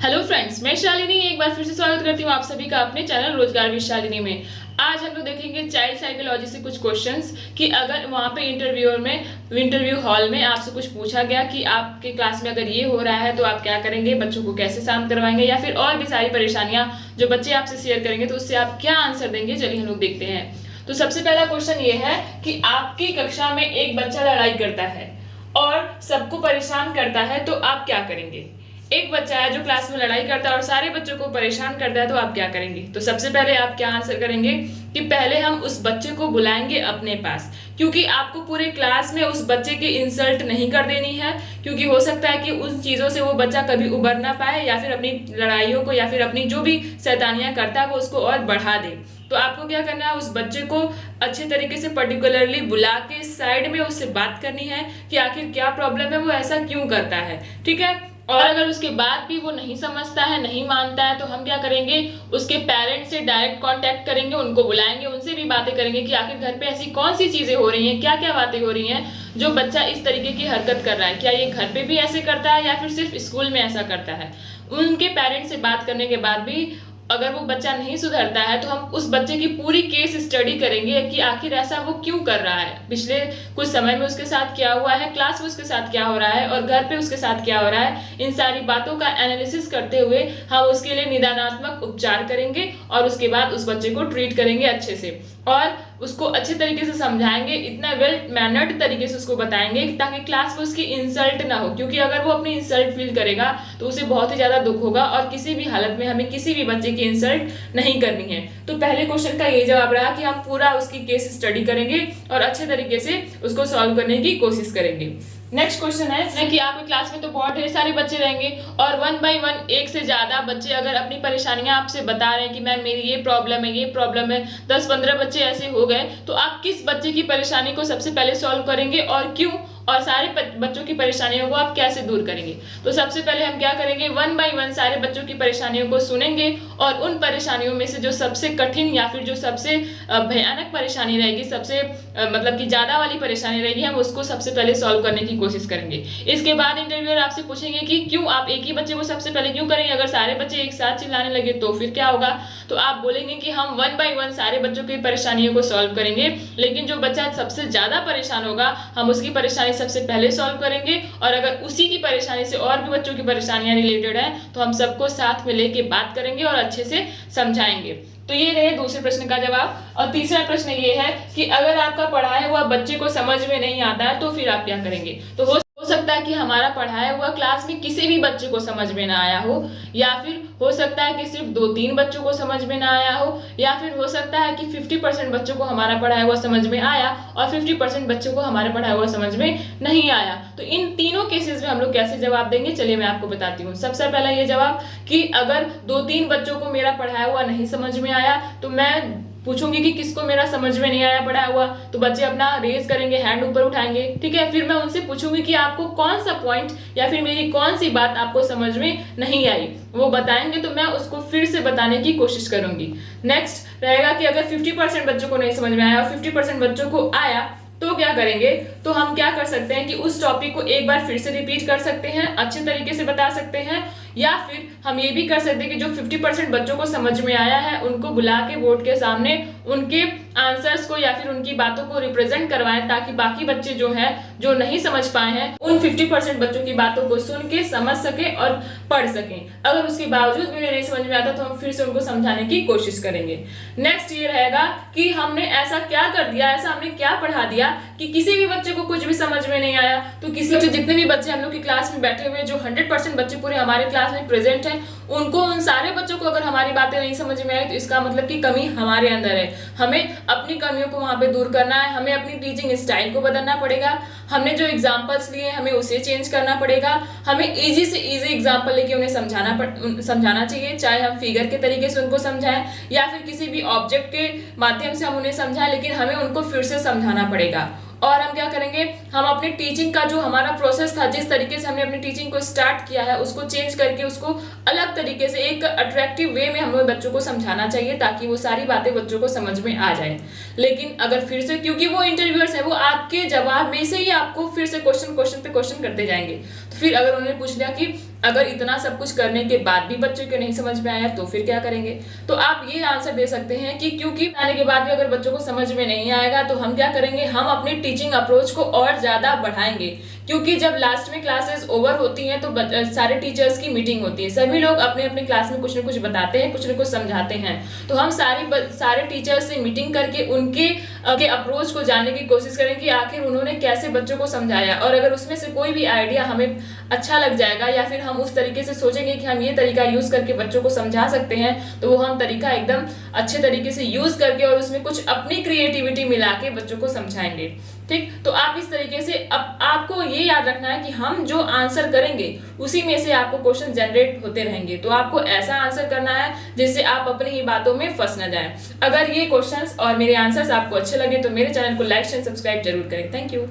Hello friends, मैं शालिनी एक बार फिर से स्वागत करती हूँ आप सभी का अपने चैनल रोजगार विद शालिनी में। आज हम लोग देखेंगे चाइल्ड साइकोलॉजी से कुछ क्वेश्चंस कि अगर वहाँ पे इंटरव्यू हॉल में आपसे कुछ पूछा गया कि आपके क्लास में अगर ये हो रहा है तो आप क्या करेंगे, बच्चों को कैसे शांत करवाएंगे, या फिर और भी सारी परेशानियां जो बच्चे आपसे शेयर करेंगे तो उससे आप क्या आंसर देंगे। चलिए हम लोग देखते हैं। तो सबसे पहला क्वेश्चन ये है कि आपकी कक्षा में एक बच्चा लड़ाई करता है और सबको परेशान करता है तो आप क्या करेंगे। एक बच्चा है जो क्लास में लड़ाई करता है और सारे बच्चों को परेशान करता है तो आप क्या करेंगे। तो सबसे पहले आप क्या आंसर करेंगे कि पहले हम उस बच्चे को बुलाएंगे अपने पास, क्योंकि आपको पूरे क्लास में उस बच्चे की इंसल्ट नहीं कर देनी है, क्योंकि हो सकता है कि उन चीजों से वो बच्चा कभी उबर ना पाए या फिर अपनी लड़ाइयों को या फिर अपनी जो भी शैतानियां करता है वो उसको और बढ़ा दे। तो आपको क्या करना है, उस बच्चे को अच्छे तरीके से पर्टिकुलरली बुला के साइड में उससे बात करनी है कि आखिर क्या प्रॉब्लम है, वो ऐसा क्यों करता है। ठीक है। और अगर उसके बाद भी वो नहीं समझता है, नहीं मानता है, तो हम क्या करेंगे, उसके पेरेंट्स से डायरेक्ट कांटेक्ट करेंगे, उनको बुलाएंगे, उनसे भी बातें करेंगे कि आखिर घर पे ऐसी कौन सी चीजें हो रही हैं, क्या क्या बातें हो रही हैं जो बच्चा इस तरीके की हरकत कर रहा है। क्या ये घर पे भी ऐसे करता है या फिर सिर्फ स्कूल में ऐसा करता है। उनके पेरेंट्स से बात करने के बाद भी अगर वो बच्चा नहीं सुधरता है तो हम उस बच्चे की पूरी केस स्टडी करेंगे कि आखिर ऐसा वो क्यों कर रहा है, पिछले कुछ समय में उसके साथ क्या हुआ है, क्लास में उसके साथ क्या हो रहा है और घर पे उसके साथ क्या हो रहा है। इन सारी बातों का एनालिसिस करते हुए हम उसके लिए निदानात्मक उपचार करेंगे और उसके बाद उस बच्चे को ट्रीट करेंगे अच्छे से और उसको अच्छे तरीके से समझाएंगे, इतना वेल मैनर्ड तरीके से उसको बताएंगे ताकि क्लास में उसकी इंसल्ट ना हो, क्योंकि अगर वो अपनी इंसल्ट फील करेगा तो उसे बहुत ही ज्यादा दुख होगा और किसी भी हालत में हमें किसी भी बच्चे की इंसल्ट नहीं करनी है। तो पहले क्वेश्चन का ये जवाब रहा कि हम पूरा उसकी केस स्टडी करेंगे और अच्छे तरीके से उसको सॉल्व करने की कोशिश करेंगे। नेक्स्ट क्वेश्चन है कि आपके क्लास में तो बहुत ढेर सारे बच्चे रहेंगे और 1 बाय 1 एक से ज्यादा बच्चे अगर अपनी परेशानियां आपसे बता रहे हैं कि मैम मेरी ये प्रॉब्लम है, ये प्रॉब्लम है, 10-15 बच्चे ऐसे हो गए, तो आप किस बच्चे की परेशानी को सबसे पहले सॉल्व करेंगे और क्यों, और सारे बच्चों की परेशानियों को आप कैसे दूर करेंगे। तो सबसे पहले हम क्या करेंगे, 1 बाय 1 सारे बच्चों की परेशानियों को सुनेंगे और उन परेशानियों में से जो सबसे कठिन या फिर जो सबसे भयानक परेशानी रहेगी, सबसे मतलब कि ज्यादा वाली परेशानी रहेगी, हम उसको सबसे पहले सॉल्व करने की कोशिश करेंगे। इसके बाद इंटरव्यूअर आपसे पूछेंगे कि क्यों आप एक ही बच्चे को सबसे पहले क्यों करेंगे, अगर सारे बच्चे एक साथ चिल्लाने लगे तो फिर क्या होगा। तो आप बोलेंगे कि हम 1 बाय 1 सारे बच्चों की परेशानियों को सॉल्व करेंगे, लेकिन जो बच्चा सबसे ज्यादा परेशान होगा हम उसकी परेशानी सबसे पहले सॉल्व करेंगे और अगर उसी की परेशानी से और भी बच्चों की परेशानियां रिलेटेड है तो हम सबको साथ में लेके बात करेंगे और अच्छे से समझाएंगे। तो ये रहे दूसरे प्रश्न का जवाब। और तीसरा प्रश्न ये है कि अगर आपका पढ़ाया हुआ बच्चे को समझ में नहीं आता है तो फिर आप क्या करेंगे। तो हो सकता है कि हमारा पढ़ाया हुआ क्लास में किसी भी बच्चे को समझ में ना आया हो, या फिर हो सकता है कि सिर्फ 2-3 बच्चों को समझ में ना आया हो, या फिर हो सकता है कि 50% बच्चों को हमारा पढ़ाया हुआ समझ में आया और 50% बच्चों को हमारा पढ़ाया हुआ समझ में नहीं आया। तो इन तीनों केसेस में हम लोग कैसे जवाब देंगे, चलिए मैं आपको बताती हूँ। सबसे पहला ये जवाब कि अगर 2-3 बच्चों को मेरा पढ़ाया हुआ नहीं समझ में आया तो मैं पूछूंगी कि किसको मेरा समझ में नहीं आया पढ़ाया हुआ, तो बच्चे अपना रेज करेंगे, हैंड ऊपर उठाएंगे। ठीक है। फिर मैं उनसे पूछूंगी कि आपको कौन सा पॉइंट या फिर मेरी कौन सी बात आपको समझ में नहीं आई, वो बताएंगे तो मैं उसको फिर से बताने की कोशिश करूंगी। नेक्स्ट रहेगा कि अगर 50% बच्चों को नहीं समझ में आया और 50% बच्चों को आया तो क्या करेंगे। तो हम क्या कर सकते हैं कि उस टॉपिक को एक बार फिर से रिपीट कर सकते हैं, अच्छे तरीके से बता सकते हैं, या फिर हम ये भी कर सकते हैं कि जो 50% बच्चों को समझ में आया है उनको बुला के बोर्ड के सामने उनके आंसर्स को या फिर उनकी बातों को रिप्रेजेंट करवाएं, ताकि बाकी बच्चे जो हैं जो नहीं समझ पाए हैं उन 50% बच्चों की बातों को सुन के समझ सके और पढ़ सकें। अगर उसके बावजूद भी नहीं समझ में आता तो हम फिर से उनको समझाने की कोशिश करेंगे। नेक्स्ट ये रहेगा कि हमने ऐसा क्या कर दिया, ऐसा हमने क्या पढ़ा दिया कि किसी भी बच्चे को कुछ भी समझ में नहीं आया। तो किसी जितने भी बच्चे हम लोग की क्लास में बैठे हुए, जो 100% बच्चे पूरे हमारे क्लास में प्रेजेंट हैं, उनको उन सारे बच्चों को अगर हमारी बातें नहीं समझ में आई तो इसका मतलब कि कमी हमारे अंदर है। हमें अपनी कमियों को वहां पे दूर करना है, हमें अपनी टीचिंग स्टाइल को बदलना पड़ेगा, हमने जो एग्जांपल्स लिए हमें उसे चेंज करना पड़ेगा, हमें इजी से इजी एग्जांपल लेके उन्हें समझाना चाहिए, चाहे हम फिगर के तरीके से उनको समझाएं या फिर किसी भी ऑब्जेक्ट के माध्यम से हम उन्हें समझाएं, लेकिन हमें उनको फिर से समझाना पड़ेगा। और हम क्या करेंगे, हम अपने टीचिंग का जो हमारा प्रोसेस था, जिस तरीके से हमने अपनी टीचिंग को स्टार्ट किया है, उसको चेंज करके उसको अलग तरीके से एक अट्रैक्टिव वे में हमें बच्चों को समझाना चाहिए, ताकि वो सारी बातें बच्चों को समझ में आ जाए। लेकिन अगर फिर से, क्योंकि वो इंटरव्यूअर्स है, वो आपके जवाब में से ही आपको फिर से क्वेश्चन पे क्वेश्चन करते जाएंगे, तो फिर अगर उन्होंने पूछ लिया कि अगर इतना सब कुछ करने के बाद भी बच्चों को नहीं समझ में आया तो फिर क्या करेंगे? तो आप ये आंसर दे सकते हैं कि क्योंकि आने के बाद भी अगर बच्चों को समझ में नहीं आएगा तो हम क्या करेंगे, हम अपनी टीचिंग अप्रोच को और ज्यादा बढ़ाएंगे। क्योंकि जब लास्ट में क्लासेस ओवर होती हैं तो सारे टीचर्स की मीटिंग होती है, सभी लोग अपने अपने क्लास में कुछ न कुछ बताते हैं, कुछ न कुछ समझाते हैं। तो हम सारे टीचर्स से मीटिंग करके उनके अप्रोच को जानने की कोशिश करें कि आखिर उन्होंने कैसे बच्चों को समझाया, और अगर उसमें से कोई भी आइडिया हमें अच्छा लग जाएगा या फिर हम उस तरीके से सोचेंगे कि हम ये तरीका यूज करके बच्चों को समझा सकते हैं, तो वो हम तरीका एकदम अच्छे तरीके से यूज करके और उसमें कुछ अपनी क्रिएटिविटी मिला के बच्चों को समझाएंगे। ठीक, तो आप इस तरीके से अब आपको ये याद रखना है कि हम जो आंसर करेंगे उसी में से आपको क्वेश्चन जनरेट होते रहेंगे। तो आपको ऐसा आंसर करना है जिससे आप अपनी ही बातों में फंस न जाएं। अगर ये क्वेश्चंस और मेरे आंसर्स आपको अच्छे लगे तो मेरे चैनल को लाइक एंड सब्सक्राइब जरूर करें। Thank you.